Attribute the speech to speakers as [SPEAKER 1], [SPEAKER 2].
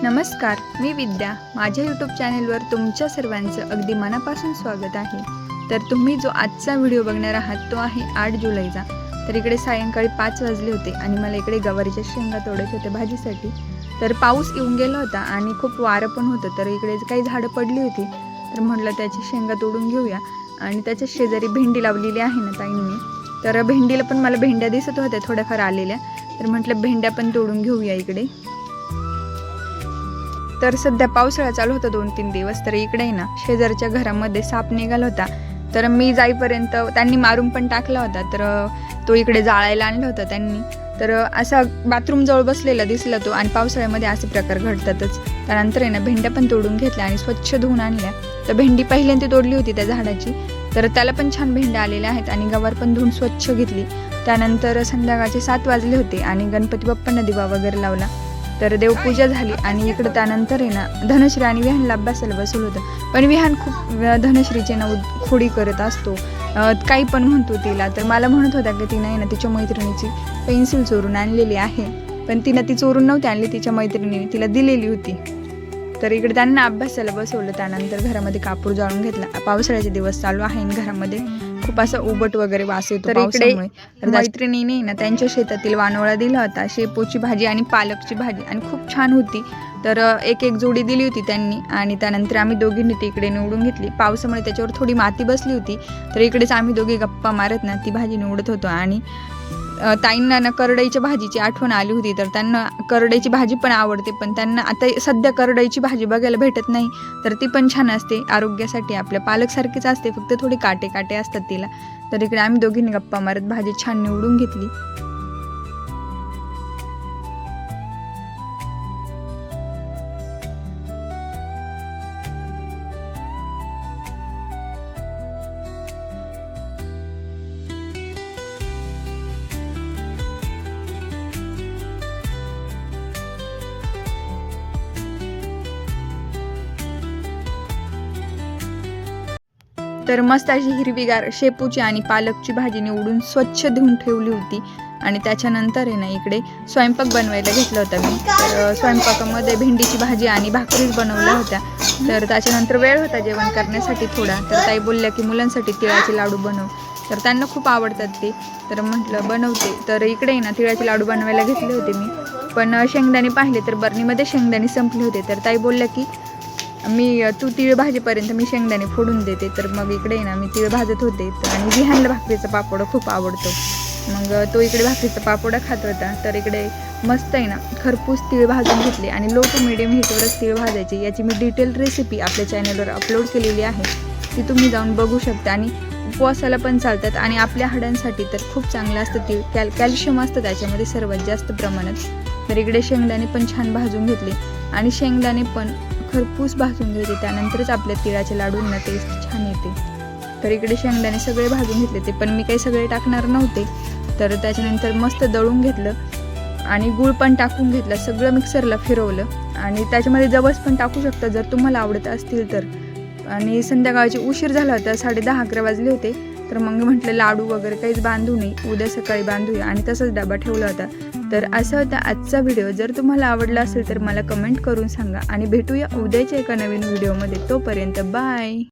[SPEAKER 1] नमस्कार, मी विद्या. माझ्या यूट्यूब चॅनेलवर तुमच्या सर्वांचं अगदी मनापासून स्वागत आहे. तर तुम्ही जो आजचा व्हिडिओ बघणार आहात तो आहे 8 जुलैचा. तर इकडे सायंकाळी 5 वाजले होते आणि मला इकडे गवारीच्या शेंगा तोडायच्या होत्या भाजीसाठी. तर पाऊस येऊन गेला होता आणि खूप वारं पण होतं. तर इकडे काही झाडं पडली होती, तर म्हटलं त्याची शेंगा तोडून घेऊया. आणि त्याच्या शेजारी भेंडी लावलेली आहे ना ताईंनी, तर भेंडीला पण मला भेंड्या दिसत होत्या थोड्याफार आलेल्या, तर म्हटलं भेंड्या पण तोडून घेऊया इकडे. तर सध्या पावसाळा चालू होता 2-3 दिवस. तर इकडे ना शेजारच्या घरामध्ये साप निघाला होता. तर मी जाईपर्यंत त्यांनी मारून पण टाकला होता. तर तो इकडे जाळायला आणला होता त्यांनी. तर असा बाथरूम जवळ बसलेला दिसला तो. आणि पावसाळ्यामध्ये असे प्रकार घडतातच. त्यानंतर आहे ना भेंड्या पण तोडून घेतल्या आणि स्वच्छ धुवून आणल्या. तर भेंडी पहिल्यांदा तोडली होती त्या झाडाची, तर त्याला पण छान भेंड्या आलेल्या आहेत. आणि गवार पण धुवून स्वच्छ घेतली. त्यानंतर संध्याकाळचे 7 वाजले होते आणि गणपती बाप्पांना दिवा वगैरे लावला. तर देवपूजा झाली. आणि इकडं त्यानंतर आहे ना धनश्री आणि विहानला अभ्यासाला बसवलं होतं. पण विहान खूप धनश्रीचे ना खोडी करत असतो, काही पण म्हणतो तिला. तर मला म्हणत होता की तिनं आहे ना तिच्या मैत्रिणीची पेन्सिल चोरून आणलेली आहे, पण तिनं ती चोरून नव्हती आणली, तिच्या मैत्रिणीने तिला दिलेली होती. तर इकडे त्यांना अभ्यासाला बसवलं. त्यानंतर घरामध्ये कापूर जाळून घेतला. पावसाळ्याचे दिवस चालू आहे आणि घरामध्ये खूप असं उबट वगैरे वास येतो पावसामुळे. तर मैत्रिणीने ना त्यांच्या शेतातील वानोळा दिला होता, शेपूची भाजी आणि पालकची भाजी, आणि खूप छान होती. तर एक जोडी दिली होती त्यांनी. आणि त्यानंतर आम्ही दोघींनी ती इकडे निवडून घेतली. पावसामुळे त्याच्यावर थोडी माती बसली होती, तर इकडेच आम्ही दोघी गप्पा मारत ना ती भाजी निवडत होतो. आणि ताईंना ना करडईच्या भाजीची आठवण आली होती. तर त्यांना करडईची भाजी पण आवडते, पण त्यांना आता सध्या करडईची भाजी बघायला भेटत नाही. तर ती पण छान असते आरोग्यासाठी, आपल्या पालकसारखीच असते, फक्त थोडी काटे काटे असतात तिला. तर इकडे आम्ही दोघींनी गप्पा मारत भाजी छान निवडून घेतली. तर मस्त अशी हिरवीगार शेपूची आणि पालकची भाजी निवडून स्वच्छ धुवून ठेवली होती. आणि त्याच्यानंतर आहे ना इकडे स्वयंपाक बनवायला घेतला होता मी. तर स्वयंपाकामध्ये भेंडीची भाजी आणि भाकरीच बनवल्या होत्या. तर त्याच्यानंतर वेळ होता जेवण करण्यासाठी थोडा. तर ताई बोलल्या की मुलांसाठी तिळाचे लाडू बनव, तर त्यांना खूप आवडतात ते. तर म्हटलं बनवते. तर इकडे ना तिळाचे लाडू बनवायला घेतले होते मी, पण शेंगदाणे पाहिले तर बरणीमध्ये शेंगदाणे संपले होते. तर ताई बोलल्या की तू तीळ भाजीपर्यंत मी शेंगदाणे फोडून देते. तर मग इकडे ना मी तीळ भाजत होते. आणि विहानला भाकरीचा पापड खूप आवडतो, मग तो इकडे भाकरीचा पापड खात होता. तर इकडे मस्त आहे ना खरपूस तीळ भाजून घेतले. आणि लो टू मिडियम हीटवरच तीळ भाजायची. याची मी डिटेल रेसिपी आपल्या चॅनलवर अपलोड केलेली आहे, ती तुम्ही जाऊन बघू शकता. आणि उपवासाला पण चालतात आणि आपल्या हाडांसाठी तर खूप चांगलं असतं तीळ. कॅल्शियम असतं त्याच्यामध्ये सर्वात जास्त प्रमाणात. तर इकडे शेंगदाणे पण छान भाजून घेतले आणि शेंगदाणे पण खरपूस भाजून घ्यायचे, त्यानंतरच आपल्या तिळाच्या लाडूंना टेस्ट छान येते. तर इकडे शेंगदाणे सगळे भाजून घेतले ते, पण मी काही सगळे टाकणार नव्हते. तर त्याच्यानंतर मस्त दळून घेतलं आणि गूळ पण टाकून घेतला. सगळं मिक्सरला फिरवलं. आणि त्याच्यामध्ये जवस पण टाकू शकता जर तुम्हाला आवडत असतील तर. आणि संध्याकाळचे उशीर झाला होता, 10:30-11 वाजले होते. तर मग म्हटलं लाडू वगैरे काहीच बांधू नये, उद्या सकाळी बांधूया. आणि तसंच डबा ठेवला होता. तर असा होता आजचा व्हिडिओ. जर तुम्हाला आवडला असेल तर मला कमेंट करून सांगा. आणि भेटूया उद्याच्या एका नवीन व्हिडिओमध्ये. तोपर्यंत बाय.